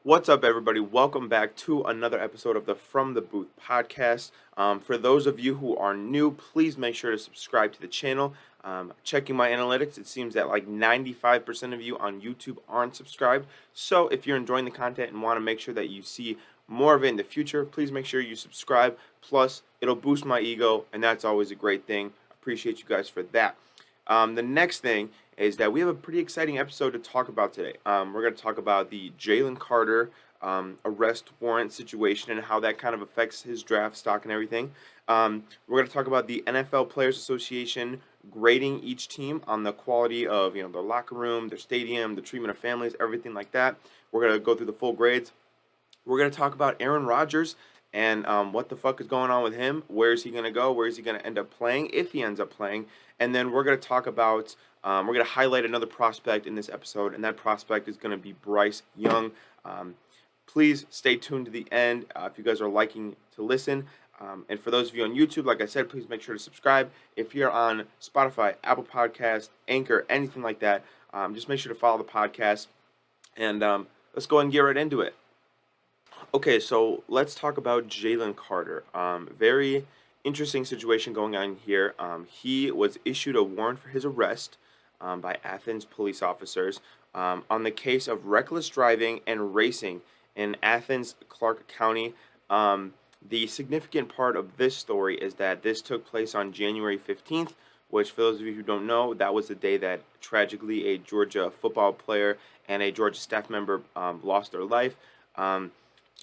What's up, everybody? Welcome back to another episode of the From the Booth podcast. For those of you who are new, please make sure to subscribe to the channel. Checking my analytics, it seems that like 95% of you on YouTube aren't subscribed. So if you're enjoying the content and want to make sure that you see more of it in the future, please make sure you subscribe. Plus, it'll boost my ego, and that's always a great thing. Appreciate you guys for that. The next thing is that we have a pretty exciting episode to talk about today. We're going to talk about the Jalen Carter arrest warrant situation and how that kind of affects his draft stock and everything. We're going to talk about the NFL Players Association grading each team on the quality of their locker room, their stadium, the treatment of families, everything like that. We're going to go through the full grades. We're going to talk about Aaron Rodgers and what the fuck is going on with him. Where is he going to go? Where is he going to end up playing if he ends up playing? And then we're going to talk about, we're going to highlight another prospect in this episode, and that prospect is going to be Bryce Young. Please stay tuned to the end if you guys are liking to listen. And for those of you on YouTube, like I said, please make sure to subscribe. If you're on Spotify, Apple Podcasts, Anchor, anything like that, just make sure to follow the podcast. And let's go ahead and get right into it. Okay, so let's talk about Jalen Carter. Very interesting situation going on here. He was issued a warrant for his arrest by Athens police officers on the case of reckless driving and racing in Athens, Clark County. The significant part of this story is that this took place on January 15th, which, for those of you who don't know, that was the day that tragically a Georgia football player and a Georgia staff member lost their life.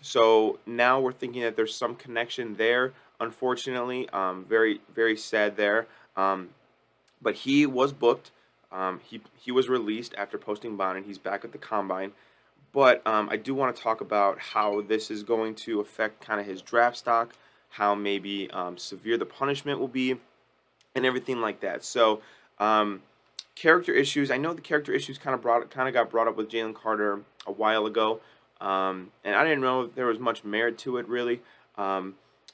So now we're thinking that there's some connection there. Unfortunately, very very sad there. But he was booked. He was released after posting bond, and he's back at the combine. But I do want to talk about how this is going to affect kind of his draft stock, how maybe severe the punishment will be, and everything like that. So character issues. I know the character issues kind of got brought up with Jalen Carter a while ago. And I didn't know if there was much merit to it, really.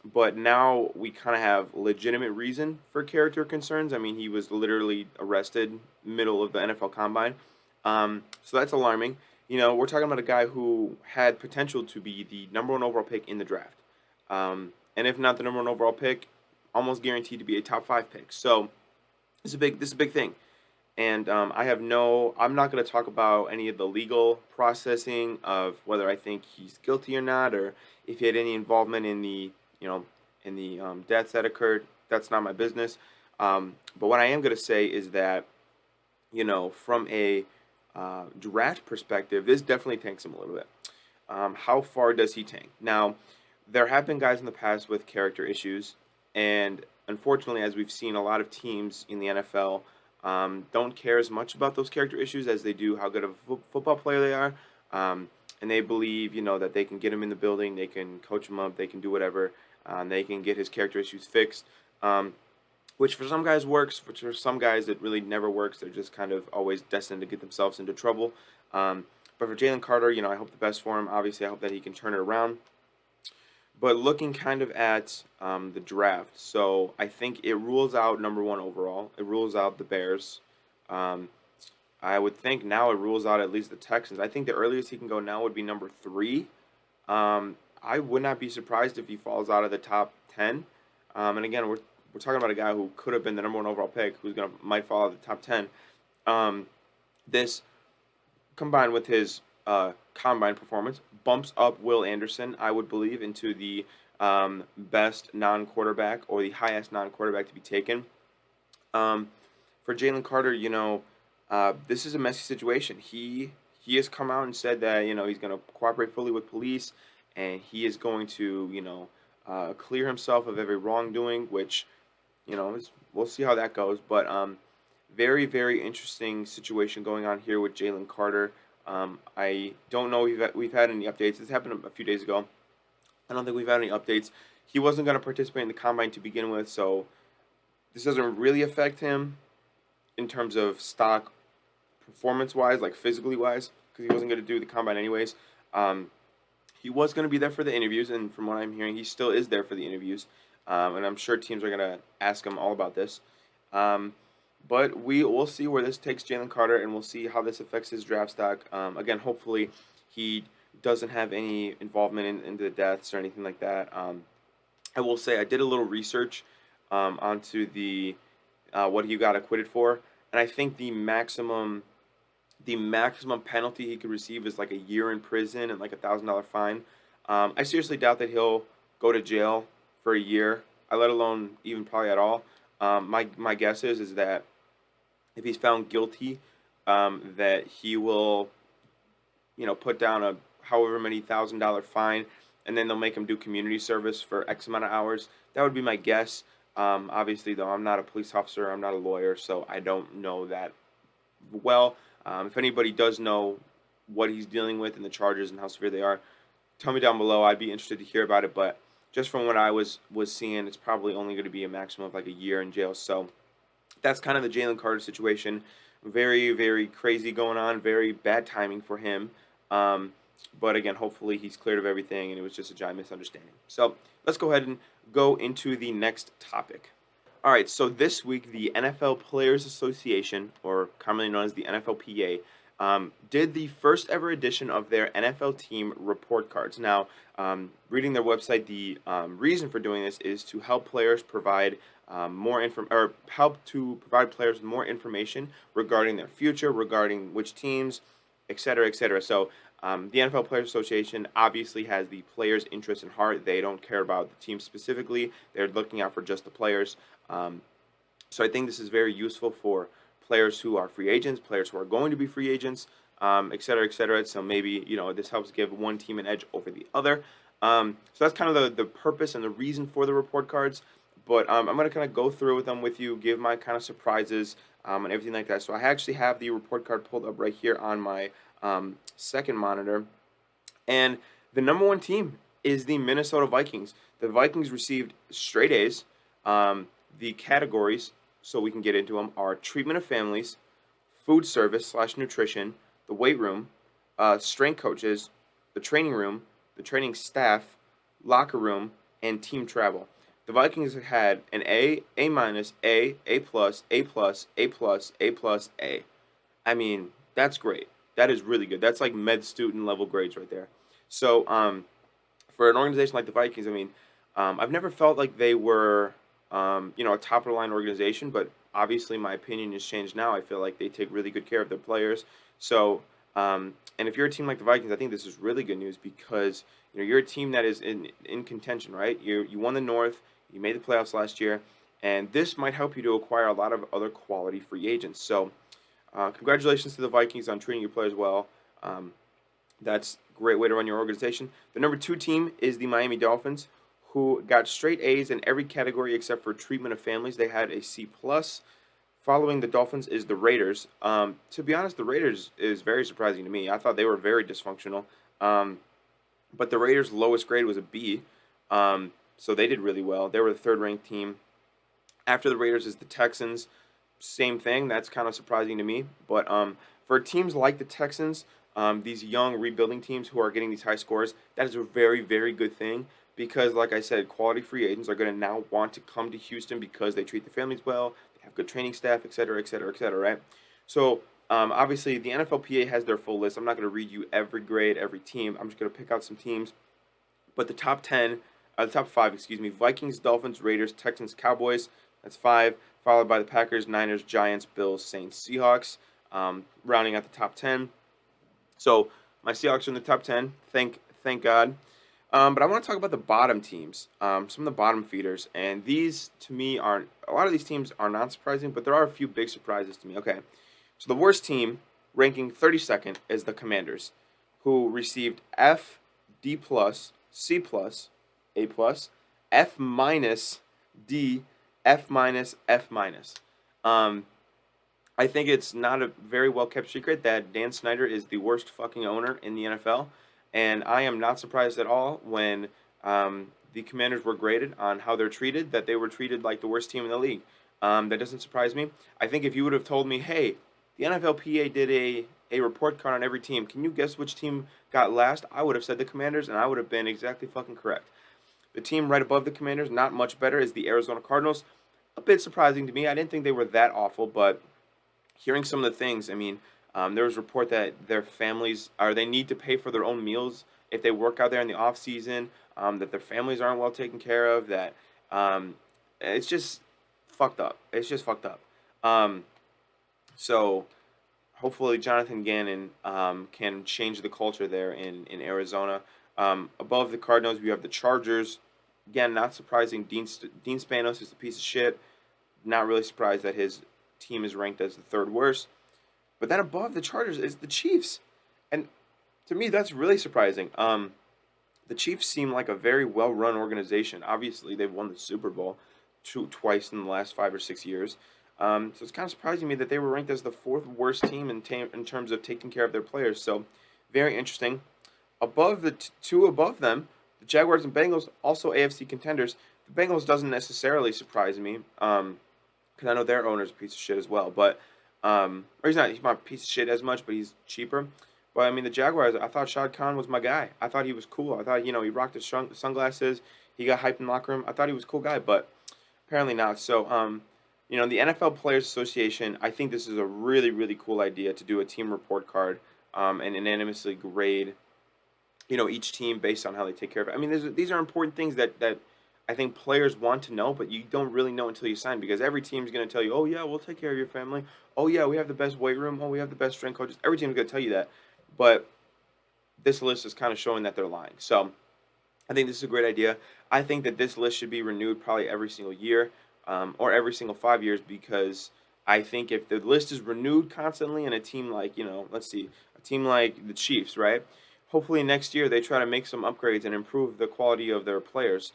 But now we kind of have legitimate reason for character concerns. I mean, he was literally arrested middle of the NFL Combine. So that's alarming. We're talking about a guy who had potential to be the number one overall pick in the draft. And if not the number one overall pick, almost guaranteed to be a top 5 pick. So this is a big thing. And I'm not going to talk about any of the legal processing of whether I think he's guilty or not, or if he had any involvement in the deaths that occurred. That's not my business. But what I am going to say is that, from a draft perspective, this definitely tanks him a little bit. How far does he tank? Now, there have been guys in the past with character issues, and unfortunately, as we've seen, a lot of teams in the NFL don't care as much about those character issues as they do how good of a football player they are. And they believe, that they can get him in the building, they can coach him up, they can do whatever, they can get his character issues fixed. Which for some guys works, which for some guys it really never works. They're just kind of always destined to get themselves into trouble. But for Jalen Carter, I hope the best for him. Obviously, I hope that he can turn it around. But looking kind of at the draft, so I think it rules out number 1 overall. It rules out the Bears. I would think now it rules out at least the Texans. I think the earliest he can go now would be number 3. I would not be surprised if he falls out of the top 10. And again, we're talking about a guy who could have been the number 1 overall pick, who's might fall out of the top 10. This combined with his combine performance bumps up Will Anderson, I would believe, into the best non-quarterback or the highest non-quarterback to be taken. For Jalen Carter, this is a messy situation. He has come out and said that he's going to cooperate fully with police, and he is going to clear himself of every wrongdoing, which we'll see how that goes. But very very interesting situation going on here with Jalen Carter. I don't know if we've had any updates. This happened a few days ago. I don't think we've had any updates. He wasn't going to participate in the combine to begin with, so this doesn't really affect him in terms of stock performance-wise, like physically-wise, because he wasn't going to do the combine anyways. He was going to be there for the interviews, and from what I'm hearing, he still is there for the interviews. And I'm sure teams are going to ask him all about this. But we'll see where this takes Jalen Carter, and we'll see how this affects his draft stock. Again, hopefully he doesn't have any involvement into the deaths or anything like that. I will say I did a little research onto the what he got acquitted for, and I think the maximum penalty he could receive is like a year in prison and like $1,000 fine. I seriously doubt that he'll go to jail for a year, let alone even probably at all. My guess is that if he's found guilty, that he will, put down a however many $1,000 fine, and then they'll make him do community service for X amount of hours. That would be my guess. Obviously, though, I'm not a police officer, I'm not a lawyer, so I don't know that well. If anybody does know what he's dealing with and the charges and how severe they are, tell me down below. I'd be interested to hear about it. But just from what I was seeing, it's probably only going to be a maximum of like a year in jail. So that's kind of the Jalen Carter situation. Very, very crazy going on. Very bad timing for him. But again, hopefully he's cleared of everything and it was just a giant misunderstanding. So let's go ahead and go into the next topic. All right, so this week the NFL Players Association, or commonly known as the NFLPA, did the first ever edition of their NFL team report cards. Now, reading their website, the reason for doing this is to help players provide help to provide players with more information regarding their future, regarding which teams, et cetera, et cetera. So the NFL Players Association obviously has the players' interest in heart. They don't care about the team specifically. They're looking out for just the players. So I think this is very useful for players who are free agents, players who are going to be free agents, et cetera, et cetera. So maybe, this helps give one team an edge over the other. So that's kind of the purpose and the reason for the report cards. But I'm going to kind of go through with them with you, give my kind of surprises and everything like that. So I actually have the report card pulled up right here on my second monitor. And the number one team is the Minnesota Vikings. The Vikings received straight A's. The categories, so we can get into them, are treatment of families, food service / nutrition, the weight room, strength coaches, the training room, the training staff, locker room, and team travel. The Vikings had an A, A minus, A plus, A plus, A plus, A plus, A. I mean, that's great. That is really good. That's like med student level grades right there. So, for an organization like the Vikings, I mean, I've never felt like they were, a top of the line organization, but obviously my opinion has changed now. I feel like they take really good care of their players. So, and if you're a team like the Vikings, I think this is really good news because you're a team that is in contention, right? You won the North, you made the playoffs last year, and this might help you to acquire a lot of other quality free agents. So, congratulations to the Vikings on treating your players well. That's a great way to run your organization. The number 2 team is the Miami Dolphins, who got straight A's in every category except for treatment of families. They had a C+. Following the Dolphins is the Raiders. To be honest, the Raiders is very surprising to me. I thought they were very dysfunctional. But the Raiders' lowest grade was a B. So they did really well. They were the 3rd-ranked team. After the Raiders is the Texans. Same thing. That's kind of surprising to me. But for teams like the Texans, these young rebuilding teams who are getting these high scores, that is a very, very good thing. Because, like I said, quality free agents are going to now want to come to Houston because they treat their families well, they have good training staff, et cetera, et cetera, et cetera, right? So, obviously, the NFLPA has their full list. I'm not going to read you every grade, every team. I'm just going to pick out some teams. But the top 5, Vikings, Dolphins, Raiders, Texans, Cowboys, that's 5, followed by the Packers, Niners, Giants, Bills, Saints, Seahawks, rounding out the top 10. So, my Seahawks are in the top 10. Thank God. But I want to talk about the bottom teams, some of the bottom feeders. And these, to me, a lot of these teams are not surprising, but there are a few big surprises to me. Okay, so the worst team, ranking 32nd, is the Commanders, who received F, D+, C+, A+, F minus, D, F minus, F minus. I think it's not a very well-kept secret that Dan Snyder is the worst fucking owner in the NFL. And I am not surprised at all when the Commanders were graded on how they're treated, that they were treated like the worst team in the league. That doesn't surprise me. I think if you would have told me, hey, the NFLPA did a report card on every team, can you guess which team got last? I would have said the Commanders, and I would have been exactly fucking correct. The team right above the Commanders, not much better, is the Arizona Cardinals. A bit surprising to me. I didn't think they were that awful, but hearing some of the things, I mean, There was a report that their families or they need to pay for their own meals if they work out there in the off season. That their families aren't well taken care of. That um, it's just fucked up. It's just fucked up. Um, so hopefully Jonathan Gannon can change the culture there in Arizona. Above the Cardinals, we have the Chargers. Again, not surprising. Dean Spanos is a piece of shit. Not really surprised that his team is ranked as the third worst. But then above the Chargers is the Chiefs, and to me that's really surprising. The Chiefs seem like a very well-run organization. Obviously, they've won the Super Bowl twice in the last 5 or 6 years. So it's kind of surprising me that they were ranked as the fourth worst team in terms of taking care of their players. So very interesting. Above the two above them, the Jaguars and Bengals, also AFC contenders. The Bengals doesn't necessarily surprise me, because I know their owner's a piece of shit as well. But or he's not a piece of shit as much, but he's cheaper. But I mean, the Jaguars, I thought Shad Khan was my guy. I thought he was cool. I thought, he rocked his sunglasses. He got hyped in the locker room. I thought he was a cool guy, but apparently not. So, the NFL Players Association, I think this is a really, really cool idea to do a team report card, and unanimously grade, each team based on how they take care of it. I mean, these are important things that I think players want to know, but you don't really know until you sign, because every team is going to tell you, oh, yeah, we'll take care of your family. Oh, yeah, we have the best weight room. Oh, we have the best strength coaches. Every team's going to tell you that. But this list is kind of showing that they're lying. So I think this is a great idea. I think that this list should be renewed probably every single year, or every single 5 years, because I think if the list is renewed constantly and a team like, let's see, a team like the Chiefs, right? Hopefully next year they try to make some upgrades and improve the quality of their players,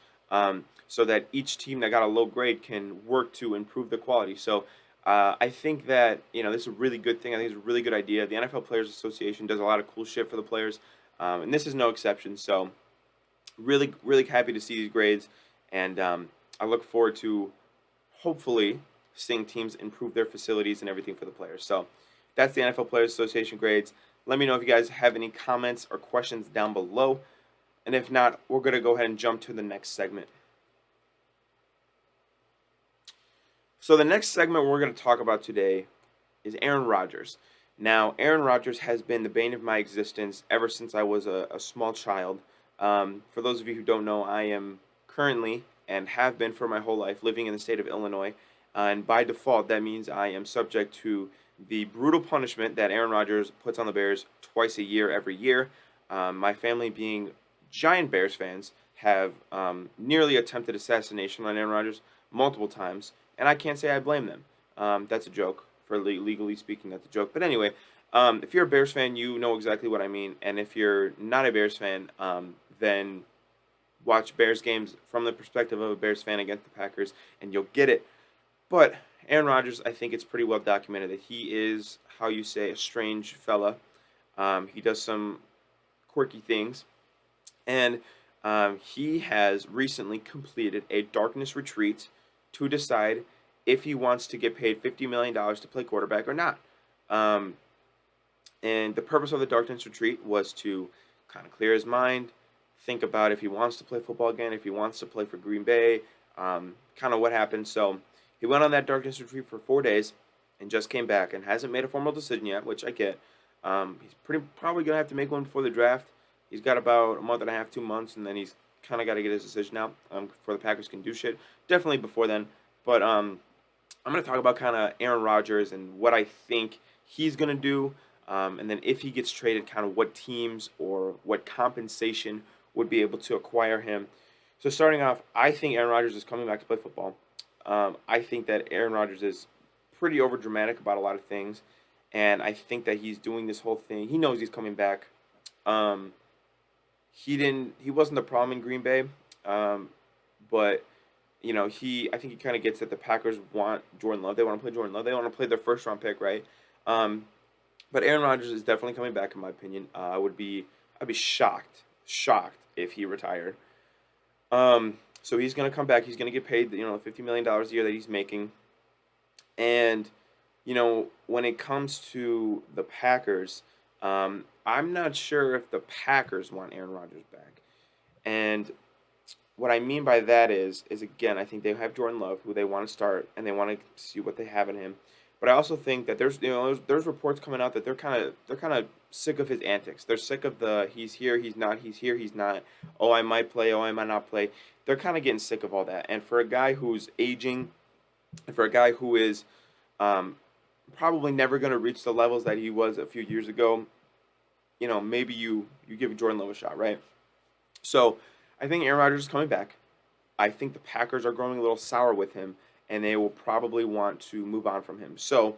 so that each team that got a low grade can work to improve the quality. So I think that this is a really good thing. I think it's a really good idea. The NFL Players Association does a lot of cool shit for the players, and this is no exception. So really, really happy to see these grades, and I look forward to hopefully seeing teams improve their facilities and everything for the players. So that's the NFL Players Association grades. Let me know if you guys have any comments or questions down below, and if not, we're gonna go ahead and jump to the next segment. So the next segment we're going to talk about today is Aaron Rodgers. Now, Aaron Rodgers has been the bane of my existence ever since I was a small child. For those of you who don't know, I am currently, and have been for my whole life, living in the state of Illinois. And by default, that means I am subject to the brutal punishment that Aaron Rodgers puts on the Bears twice a year, every year. My family, being giant Bears fans, have nearly attempted assassination on Aaron Rodgers multiple times, and I can't say I blame them. That's a joke. For legally speaking, that's a joke. But anyway, if you're a Bears fan, you know exactly what I mean. And if you're not a Bears fan, then watch Bears games from the perspective of a Bears fan against the Packers, and you'll get it. But Aaron Rodgers, I think it's pretty well documented that he is, how you say, a strange fella. He does some quirky things, and he has recently completed a darkness retreat to decide if he wants to get paid $50 million to play quarterback or not. And the purpose of the darkness retreat was to kind of clear his mind, think about if he wants to play football again, if he wants to play for Green Bay, kind of what happened. So he went on that darkness retreat for 4 days and just came back and hasn't made a formal decision yet, which I get. He's probably going to have to make one before the draft. He's got about a month and a half, 2 months, and then he's kind of got to get his decision out before the Packers can do shit. Definitely before then. But I'm going to talk about kind of Aaron Rodgers and what I think he's going to do. And then if he gets traded, kind of what teams or what compensation would be able to acquire him. So starting off, I think Aaron Rodgers is coming back to play football. I think that Aaron Rodgers is pretty overdramatic about a lot of things. And I think that he's doing this whole thing. He knows he's coming back. He wasn't the problem in Green Bay, but I think he kind of gets that the Packers want Jordan Love. They want to play Jordan Love. They want to play their first round pick, right? But Aaron Rodgers is definitely coming back, in my opinion. I'd be shocked if he retired. So he's gonna come back. He's gonna get paid, $50 million a year that he's making. And when it comes to the Packers, I'm not sure if the Packers want Aaron Rodgers back. And what I mean by that is again, I think they have Jordan Love, who they want to start, and they want to see what they have in him. But I also think that there's reports coming out that they're kind of sick of his antics. They're sick of the he's here, he's not, he's here, he's not. Oh, I might play. Oh, I might not play. They're kind of getting sick of all that. And for a guy who's aging, and for a guy who is um, probably never going to reach the levels that he was a few years ago, maybe you give Jordan Love a shot, right? So I think Aaron Rodgers is coming back. I think the Packers are growing a little sour with him, and they will probably want to move on from him. So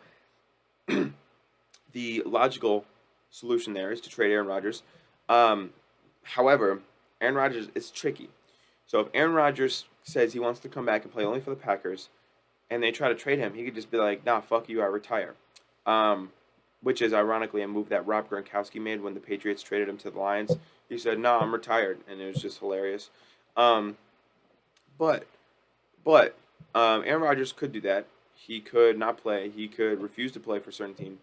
the logical solution there is to trade Aaron Rodgers. Um, However, Aaron Rodgers is tricky. So if Aaron Rodgers says he wants to come back and play only for the Packers, and they try to trade him, he could just be like, "Nah, fuck you, I retire." Um, which is ironically a move that Rob Gronkowski made when the Patriots traded him to the Lions. He said, "No, I'm retired," and it was just hilarious. Um, but but Aaron Rodgers could do that. He could not play. He could refuse to play for a certain team.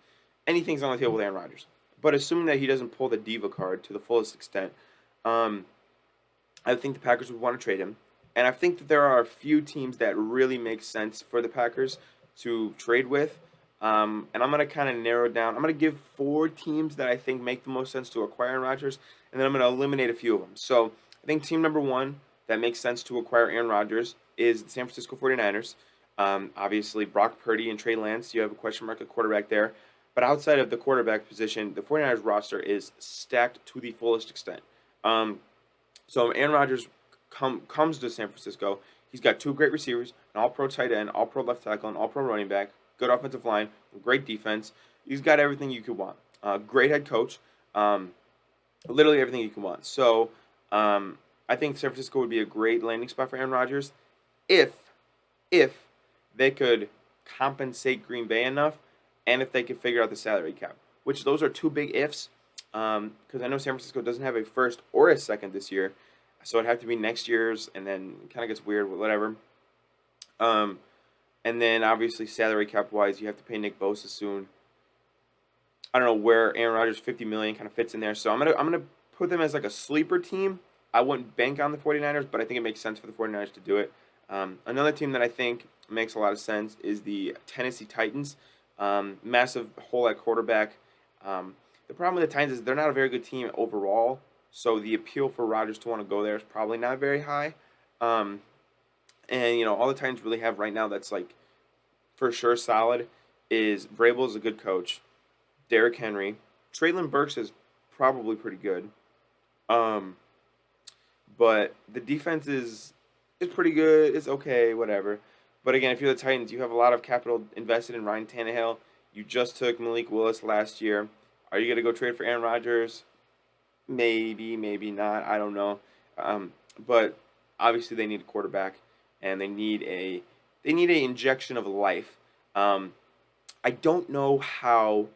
Anything's on the table with Aaron Rodgers. But assuming that he doesn't pull the diva card to the fullest extent, um, I think the Packers would want to trade him. And I think that there are a few teams that really make sense for the Packers to trade with. And I'm going to kind of narrow down. I'm going to give 4 teams that I think make the most sense to acquire Aaron Rodgers, and then I'm going to eliminate a few of them. So I think team number 1 that makes sense to acquire Aaron Rodgers is the San Francisco 49ers. Obviously, Brock Purdy and Trey Lance, you have a question mark at quarterback there. But outside of the quarterback position, the 49ers roster is stacked to the fullest extent. Um, so Aaron Rodgers comes to San Francisco. He's got 2 great receivers, an all-pro tight end, all-pro left tackle, an all-pro running back, good offensive line, great defense. He's got everything you could want. Great head coach, um, literally everything you can want. So I think San Francisco would be a great landing spot for Aaron Rodgers if if they could compensate Green Bay enough, and if they could figure out the salary cap. Which those are 2 big ifs, because I know San Francisco doesn't have a first or a second this year, so it'd have to be next year's, and then it kind of gets weird, whatever. Um, and then obviously salary cap wise, you have to pay Nick Bosa soon. I don't know where Aaron Rodgers 50 million kind of fits in there, so I'm gonna put them as like a sleeper team. I wouldn't bank on the 49ers, but I think it makes sense for the 49ers to do it. Another team that I think makes a lot of sense is the Tennessee Titans. Massive hole at quarterback. The problem with the Titans is they're not a very good team overall, so the appeal for Rodgers to want to go there is probably not very high. Um, and all the Titans really have right now that's like for sure solid is Vrabel is a good coach. Derrick Henry, Traylon Burks is probably pretty good. Um, but the defense is pretty good. It's okay, whatever. But again, if you're the Titans, you have a lot of capital invested in Ryan Tannehill. You just took Malik Willis last year. Are you going to go trade for Aaron Rodgers? Maybe, maybe not. I don't know. But obviously, they need a quarterback, and they need a injection of life. Um, I don't know how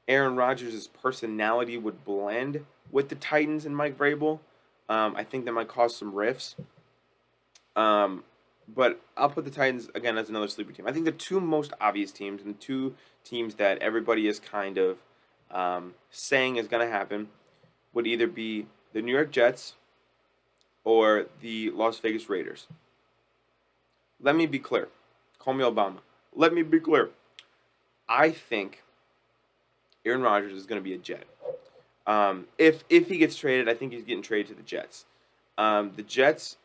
Aaron Rodgers' personality would blend with the Titans and Mike Vrabel. I think that might cause some rifts. Um, but I'll put the Titans again as another sleeper team. I think the 2 most obvious teams and the 2 teams that everybody is kind of saying is going to happen would either be the New York Jets or the Las Vegas Raiders. Let me be clear. Call me Obama. Let me be clear. I think Aaron Rodgers is going to be a Jet. If he gets traded, I think he's getting traded to the Jets. The Jets,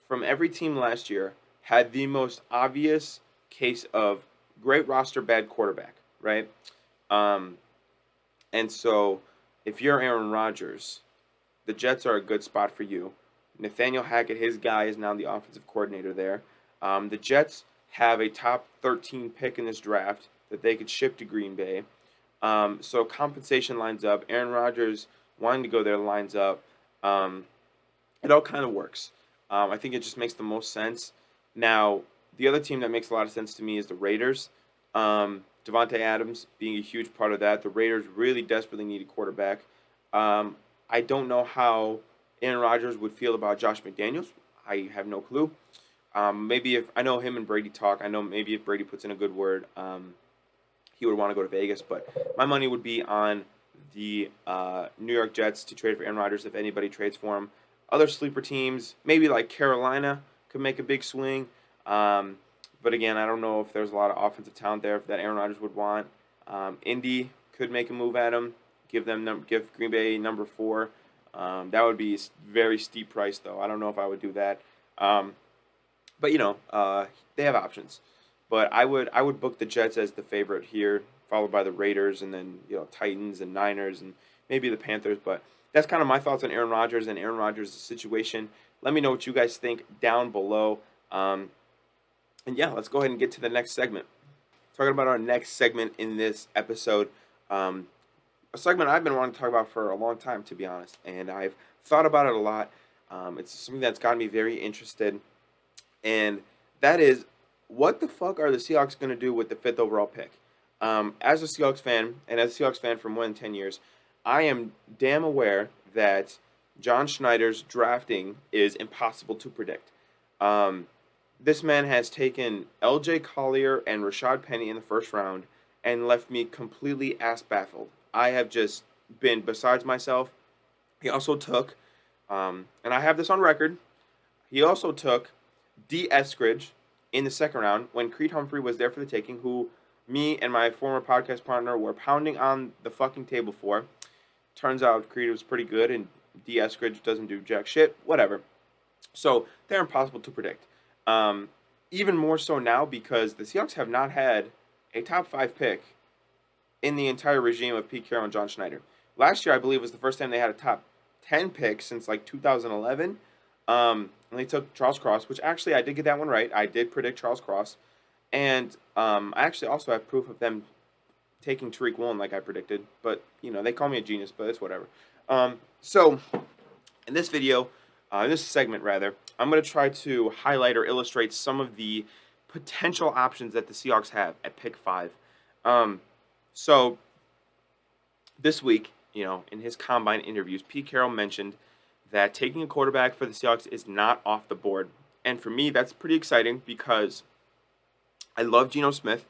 from every team last year, had the most obvious case of great roster, bad quarterback, right? Um, and so, if you're Aaron Rodgers, the Jets are a good spot for you. Nathaniel Hackett, his guy, is now the offensive coordinator there. The Jets have a top 13 pick in this draft that they could ship to Green Bay. So compensation lines up. Aaron Rodgers wanting to go there lines up. Um, it all kind of works. I think it just makes the most sense. Now, the other team that makes a lot of sense to me is the Raiders. Devontae Adams being a huge part of that. The Raiders really desperately need a quarterback. I don't know how Aaron Rodgers would feel about Josh McDaniels. I have no clue. Maybe if I know him and Brady talk, I know maybe if Brady puts in a good word, he would want to go to Vegas. But my money would be on the New York Jets to trade for Aaron Rodgers if anybody trades for him. Other sleeper teams, maybe like Carolina, could make a big swing. But again, I don't know if there's a lot of offensive talent there that Aaron Rodgers would want. Indy could make a move at him, give Green Bay number 4. That would be a very steep price, though. I don't know if I would do that. But they have options. But I would book the Jets as the favorite here, followed by the Raiders, and then Titans and Niners, and maybe the Panthers. But that's kind of my thoughts on Aaron Rodgers and Aaron Rodgers' situation. Let me know what you guys think down below. And yeah, let's go ahead and get to the next segment. Talking about our next segment in this episode, a segment I've been wanting to talk about for a long time, to be honest, and I've thought about it a lot. It's something that's gotten me very interested, and that is, what the fuck are the Seahawks going to do with the 5th overall pick? As a Seahawks fan, and as a Seahawks fan for more than 10 years, I am damn aware that John Schneider's drafting is impossible to predict. This man has taken L.J. Collier and Rashad Penny in the first round and left me completely ass-baffled. I have just been besides myself. He also took, and I have this on record, he also took D. Eskridge in the second round when Creed Humphrey was there for the taking, who me and my former podcast partner were pounding on the fucking table for. Turns out Creed was pretty good, and D. Eskridge doesn't do jack shit. Whatever. So they're impossible to predict. Even more so now because the Seahawks have not had a top 5 pick in the entire regime of Pete Carroll and John Schneider. Last year, I believe, was the first time they had a top 10 pick since like 2011. And they took Charles Cross, which actually I did get that one right. I did predict Charles Cross. And I actually also have proof of them taking Tariq Woolen like I predicted. But, they call me a genius, but it's whatever. So, in this video, in this segment rather, I'm going to try to highlight or illustrate some of the potential options that the Seahawks have at pick 5. So, this week, in his combine interviews, Pete Carroll mentioned that taking a quarterback for the Seahawks is not off the board. And for me, that's pretty exciting because I love Geno Smith,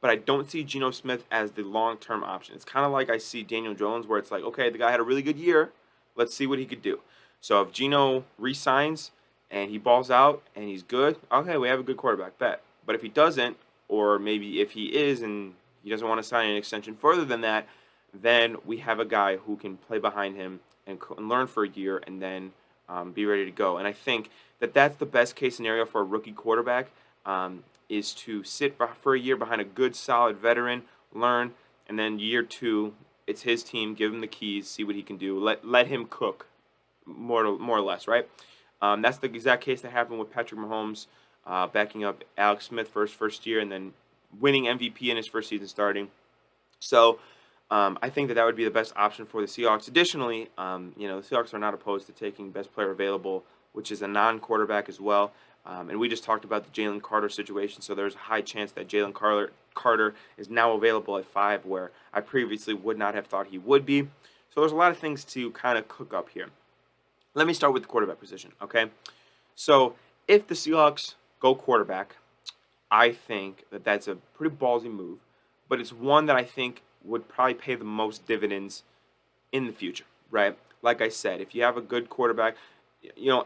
but I don't see Geno Smith as the long-term option. It's kind of like I see Daniel Jones, where it's like, okay, the guy had a really good year. Let's see what he could do. So if Geno re-signs and he balls out and he's good, okay, we have a good quarterback, bet. But if he doesn't, or maybe if he is and he doesn't want to sign an extension further than that, then we have a guy who can play behind him and learn for a year and then be ready to go. And I think that that's the best case scenario for a rookie quarterback, is to sit for a year behind a good, solid veteran, learn, and then year 2, it's his team, give him the keys, see what he can do, let him cook, more or less, right? That's the exact case that happened with Patrick Mahomes, backing up Alex Smith for his first year and then winning MVP in his first season starting. So I think that would be the best option for the Seahawks. Additionally, the Seahawks are not opposed to taking best player available, which is a non-quarterback as well. And we just talked about the Jalen Carter situation, so there's a high chance that Jalen Carter is now available at 5, where I previously would not have thought he would be. So there's a lot of things to kind of cook up here. Let me start with the quarterback position, okay? So if the Seahawks go quarterback, I think that that's a pretty ballsy move, but it's one that I think would probably pay the most dividends in the future, right? Like I said, if you have a good quarterback,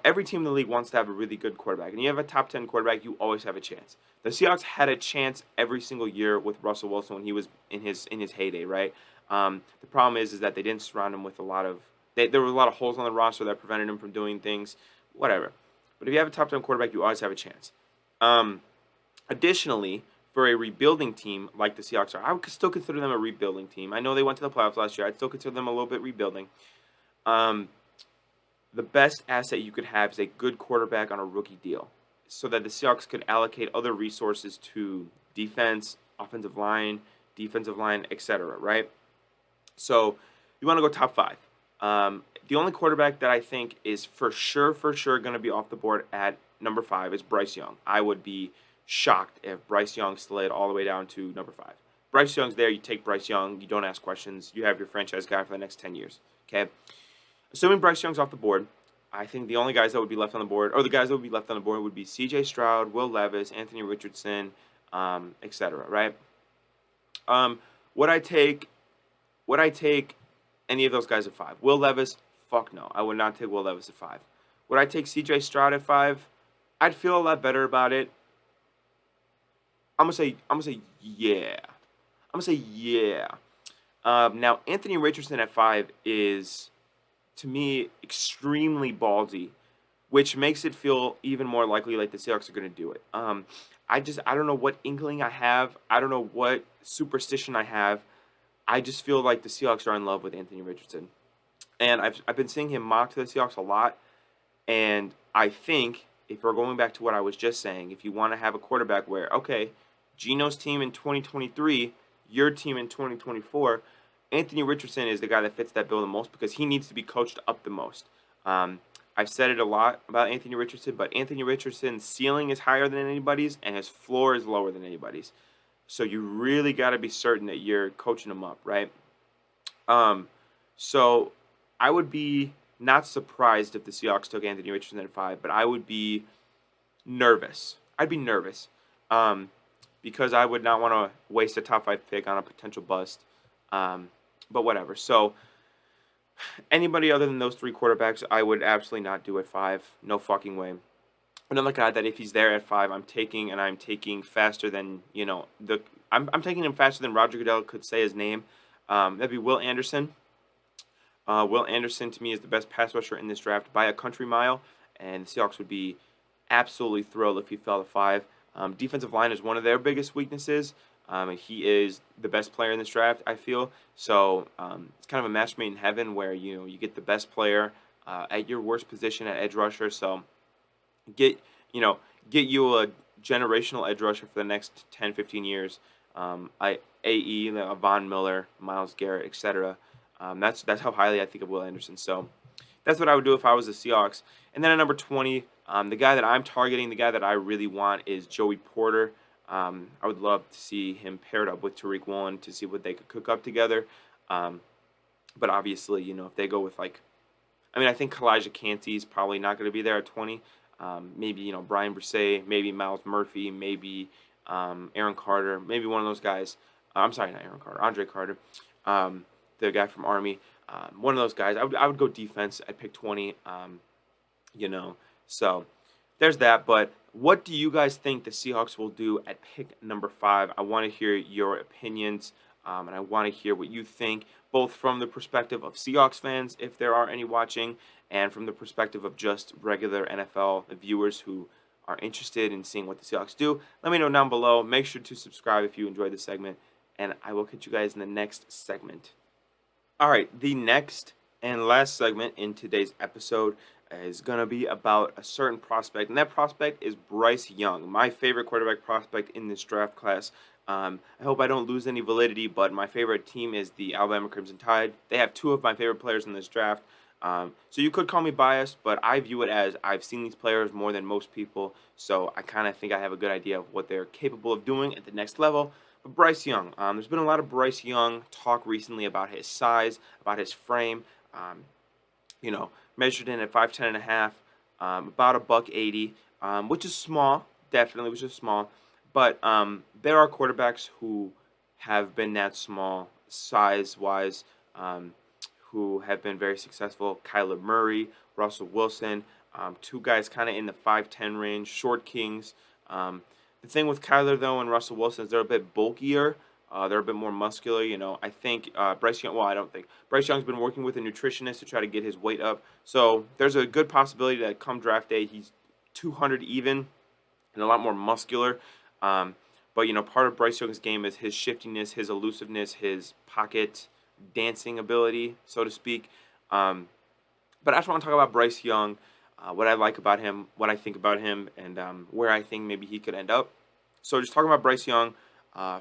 every team in the league wants to have a really good quarterback, and you have a top 10 quarterback, you always have a chance. The Seahawks had a chance every single year with Russell Wilson when he was in his heyday, right? The problem is that they didn't surround him with a lot of there were a lot of holes on the roster that prevented him from doing things, whatever. But if you have a top 10 quarterback, you always have a chance. Additionally, for a rebuilding team like the Seahawks are, I would still consider them a rebuilding team. I know they went to the playoffs last year. I'd still consider them a little bit rebuilding. The best asset you could have is a good quarterback on a rookie deal, so that the Seahawks could allocate other resources to defense, offensive line, etc., right? So you want to go top 5. The only quarterback that I think is for sure going to be off the board at number 5 is Bryce Young. I would be shocked if Bryce Young slid all the way down to number 5. Bryce Young's there. You take Bryce Young. You don't ask questions. You have your franchise guy for the next 10 years. Okay? Assuming Bryce Young's off the board, I think the only guys that would be left on the board, or the guys that would be left on the board, would be C.J. Stroud, Will Levis, Anthony Richardson, etc., right? Would I take any of those guys at 5? Will Levis? Fuck no. I would not take Will Levis at 5. Would I take C.J. Stroud at 5? I'd feel a lot better about it. I'm gonna say yeah. I'm gonna say yeah. Now Anthony Richardson at 5 is, to me, extremely ballsy, which makes it feel even more likely like the Seahawks are going to do it. I don't know what inkling I have. I don't know what superstition I have. I just feel like the Seahawks are in love with Anthony Richardson, and I've been seeing him mock to the Seahawks a lot. And I think if we're going back to what I was just saying, if you want to have a quarterback where, okay, Gino's team in 2023, your team in 2024, Anthony Richardson is the guy that fits that bill the most because he needs to be coached up the most. Um, I've said it a lot about Anthony Richardson, but Anthony Richardson's ceiling is higher than anybody's and his floor is lower than anybody's. So you really got to be certain that you're coaching him up, right? Um, so I would be not surprised if the Seahawks took Anthony Richardson at 5, but I would be nervous. I'd be nervous um, because I would not want to waste a top 5 pick on a potential bust. But whatever. So anybody other than those 3 quarterbacks, I would absolutely not do at 5. No fucking way. Another guy that if he's there at 5, I'm taking, and I'm taking faster than, I'm taking him faster than Roger Goodell could say his name. That'd be Will Anderson. Will Anderson, to me, is the best pass rusher in this draft by a country mile, and the Seahawks would be absolutely thrilled if he fell to 5. Defensive line is one of their biggest weaknesses. He is the best player in this draft, I feel. So it's kind of a match made in heaven where you get the best player at your worst position at edge rusher. So get you a generational edge rusher for the next 10, 15 years. AE, Von Miller, Myles Garrett, etc. That's how highly I think of Will Anderson. So that's what I would do if I was the Seahawks. And then at number 20, the guy that I'm targeting, the guy that I really want is Joey Porter. I would love to see him paired up with Tariq Woolen to see what they could cook up together. But obviously, if they go with I think Kalijah Cansey is probably not going to be there at 20. Maybe, Brian Brisset, maybe Miles Murphy, maybe Aaron Carter, maybe one of those guys. I'm sorry, not Aaron Carter, Andre Carter, the guy from Army. One of those guys. I would go defense at pick 20. So there's that. But what do you guys think the Seahawks will do at pick number 5? I want to hear your opinions, and I want to hear what you think, both from the perspective of Seahawks fans, if there are any watching, and from the perspective of just regular NFL viewers who are interested in seeing what the Seahawks do. Let me know down below. Make sure to subscribe if you enjoyed the segment, and I will catch you guys in the next segment. All right, the next and last segment in today's episode is going to be about a certain prospect, and that prospect is Bryce Young, my favorite quarterback prospect in this draft class. I hope I don't lose any validity, but my favorite team is the Alabama Crimson Tide. They have 2 of my favorite players in this draft. So you could call me biased, but I view it as I've seen these players more than most people, so I kind of think I have a good idea of what they're capable of doing at the next level. But Bryce Young, there's been a lot of Bryce Young talk recently about his size, about his frame. Measured in at 5'10 and a half, about a $180, which is small, definitely, which is small. But there are quarterbacks who have been that small size-wise, who have been very successful. Kyler Murray, Russell Wilson, 2 guys kind of in the 5'10 range, short kings. The thing with Kyler, though, and Russell Wilson is they're a bit bulkier. They're a bit more muscular. I think Bryce Young, well, I don't think. Bryce Young's been working with a nutritionist to try to get his weight up. So there's a good possibility that come draft day, he's 200 even and a lot more muscular. But part of Bryce Young's game is his shiftiness, his elusiveness, his pocket dancing ability, so to speak. But I just want to talk about Bryce Young, what I like about him, what I think about him, and where I think maybe he could end up. So just talking about Bryce Young,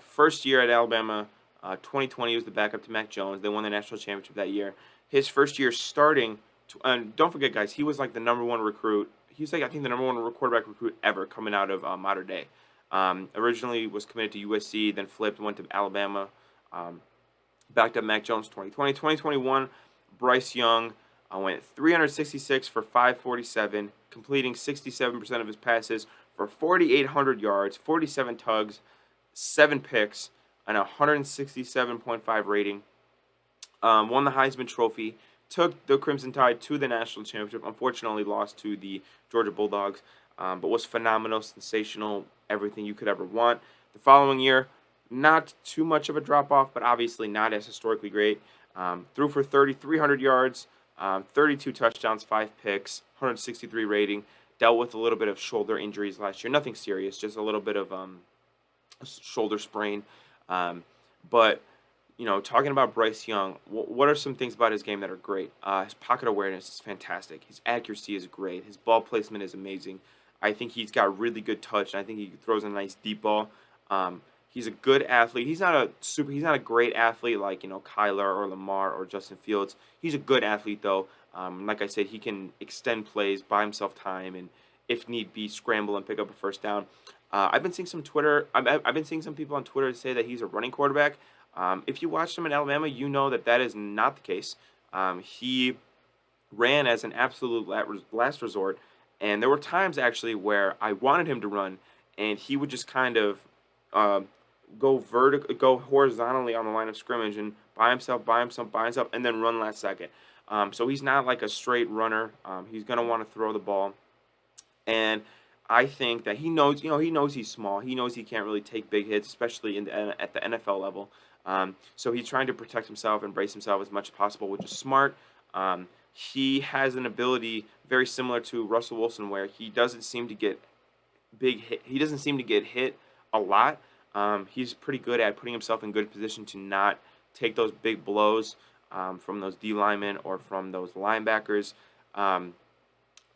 first year at Alabama, 2020 he was the backup to Mac Jones. They won the national championship that year. His first year starting, and don't forget, guys, he was like the number 1 recruit. He's like, I think, the number 1 quarterback recruit ever coming out of modern day. Originally was committed to USC, then flipped, went to Alabama. Backed up Mac Jones 2020. 2021, Bryce Young went 366 for 547, completing 67% of his passes for 4,800 yards, 47 tugs, 7 picks, and a 167.5 rating. Won the Heisman Trophy, took the Crimson Tide to the national championship. Unfortunately, lost to the Georgia Bulldogs, but was phenomenal, sensational, everything you could ever want. The following year, not too much of a drop off, but obviously not as historically great. Threw for 3,300 yards, 32 touchdowns, 5 picks, 163 rating. Dealt with a little bit of shoulder injuries last year. Nothing serious, just a little bit of shoulder sprain. Um, but talking about Bryce Young, what are some things about his game that are great? His pocket awareness is fantastic. His accuracy is great. His ball placement is amazing. I think he's got really good touch, and I think he throws a nice deep ball. He's a good athlete. He's not a great athlete like Kyler or Lamar or Justin Fields. He's a good athlete though. Like I said, he can extend plays, buy himself time, and if need be, scramble and pick up a first down. I've been seeing some Twitter. I've been seeing some people on Twitter say that he's a running quarterback. If you watched him in Alabama, you know that is not the case. He ran as an absolute last resort, and there were times actually where I wanted him to run, and he would just kind of go horizontally on the line of scrimmage and by himself, and then run last second. So he's not like a straight runner. He's gonna want to throw the ball, and I think that he knows. He knows he's small. He knows he can't really take big hits, especially at the NFL level. So he's trying to protect himself and brace himself as much as possible, which is smart. He has an ability very similar to Russell Wilson, where he doesn't seem to get big hit. He doesn't seem to get hit a lot. He's pretty good at putting himself in good position to not take those big blows from those D linemen or from those linebackers.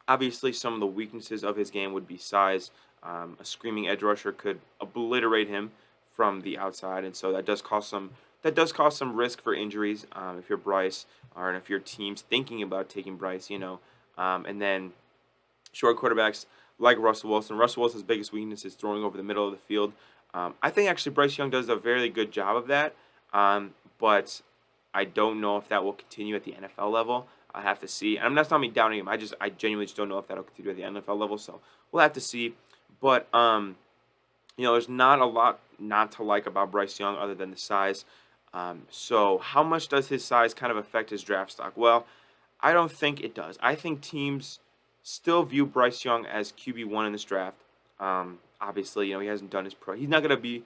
Obviously, some of the weaknesses of his game would be size. A screaming edge rusher could obliterate him from the outside, and so that does cause some risk for injuries if you're Bryce or if your team's thinking about taking Bryce. And then short quarterbacks like Russell Wilson. Russell Wilson's biggest weakness is throwing over the middle of the field. I think actually Bryce Young does a very good job of that, but I don't know if that will continue at the NFL level. I have to see. And that's not me doubting him. I genuinely just don't know if that'll continue at the NFL level. So we'll have to see. But there's not a lot not to like about Bryce Young other than the size. So how much does his size kind of affect his draft stock? Well, I don't think it does. I think teams still view Bryce Young as QB1 in this draft. Obviously, he hasn't done his pro. He's not going to be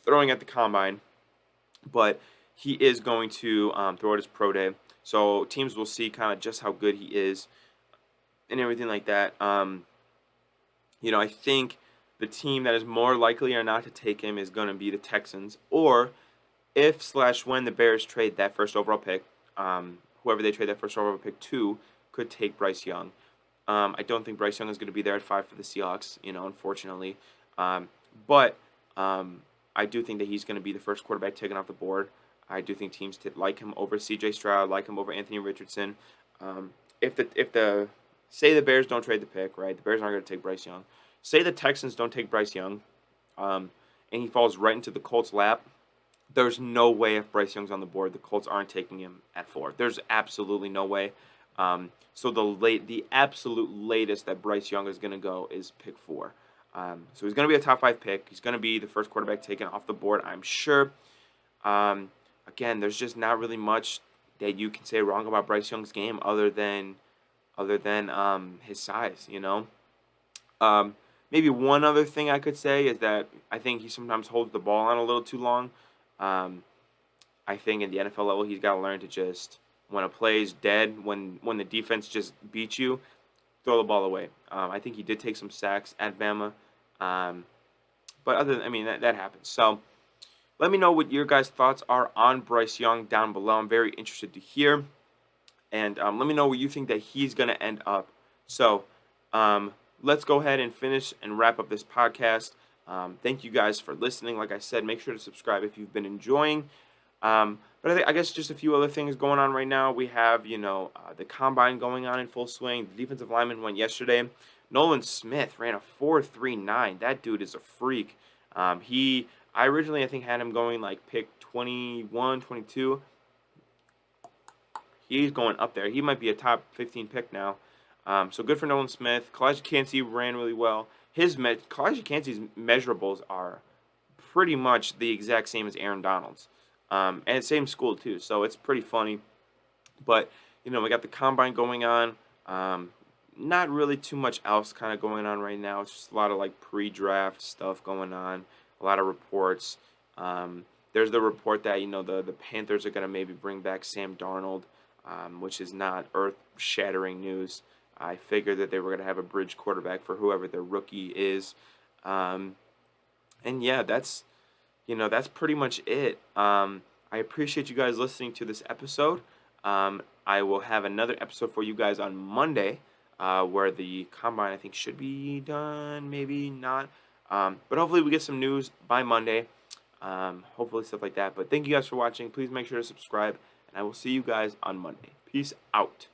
throwing at the combine, but he is going to throw at his pro day. So teams will see kind of just how good he is and everything like that. I think the team that is more likely or not to take him is going to be the Texans, or if/when the Bears trade that first overall pick, whoever they trade that first overall pick to could take Bryce Young. I don't think Bryce Young is going to be there at 5 for the Seahawks, unfortunately. But I do think that he's going to be the first quarterback taken off the board. I do think teams like him over C.J. Stroud, like him over Anthony Richardson. If the say the Bears don't trade the pick, right? The Bears aren't going to take Bryce Young. Say the Texans don't take Bryce Young, and he falls right into the Colts' lap. There's no way if Bryce Young's on the board, the Colts aren't taking him at 4. There's absolutely no way. So the absolute latest that Bryce Young is going to go is pick 4. So he's going to be a top 5 pick. He's going to be the first quarterback taken off the board, I'm sure. Again, there's just not really much that you can say wrong about Bryce Young's game other than his size. Maybe one other thing I could say is that I think he sometimes holds the ball on a little too long. I think in the NFL level, he's got to learn to just, when a play is dead, when the defense just beats you, throw the ball away. I think he did take some sacks at Bama, but that happens. So let me know what your guys' thoughts are on Bryce Young down below. I'm very interested to hear, and let me know where you think that he's going to end up. So let's go ahead and finish and wrap up this podcast. Thank you guys for listening. Like I said, make sure to subscribe if you've been enjoying. But I guess just a few other things going on right now. We have, the combine going on in full swing. The defensive lineman went yesterday. Nolan Smith ran a 4.39. That dude is a freak. I originally, I think, had him going like pick 21, 22. He's going up there. He might be a top 15 pick now. So good for Nolan Smith. Kalijah Kancey ran really well. Kalijah Kancey's measurables are pretty much the exact same as Aaron Donald's. And same school too, so it's pretty funny. But we got the combine going on. Not really too much else kind of going on right now. It's just a lot of like pre-draft stuff going on. a lot of reports. There's the report that the Panthers are going to maybe bring back Sam Darnold, which is not earth-shattering news. I figured that they were going to have a bridge quarterback for whoever their rookie is. And yeah, that's pretty much it. I appreciate you guys listening to this episode. I will have another episode for you guys on Monday, where the combine I think should be done, maybe not. But hopefully we get some news by Monday. Hopefully stuff like that. But thank you guys for watching. Please make sure to subscribe, and I will see you guys on Monday. Peace out.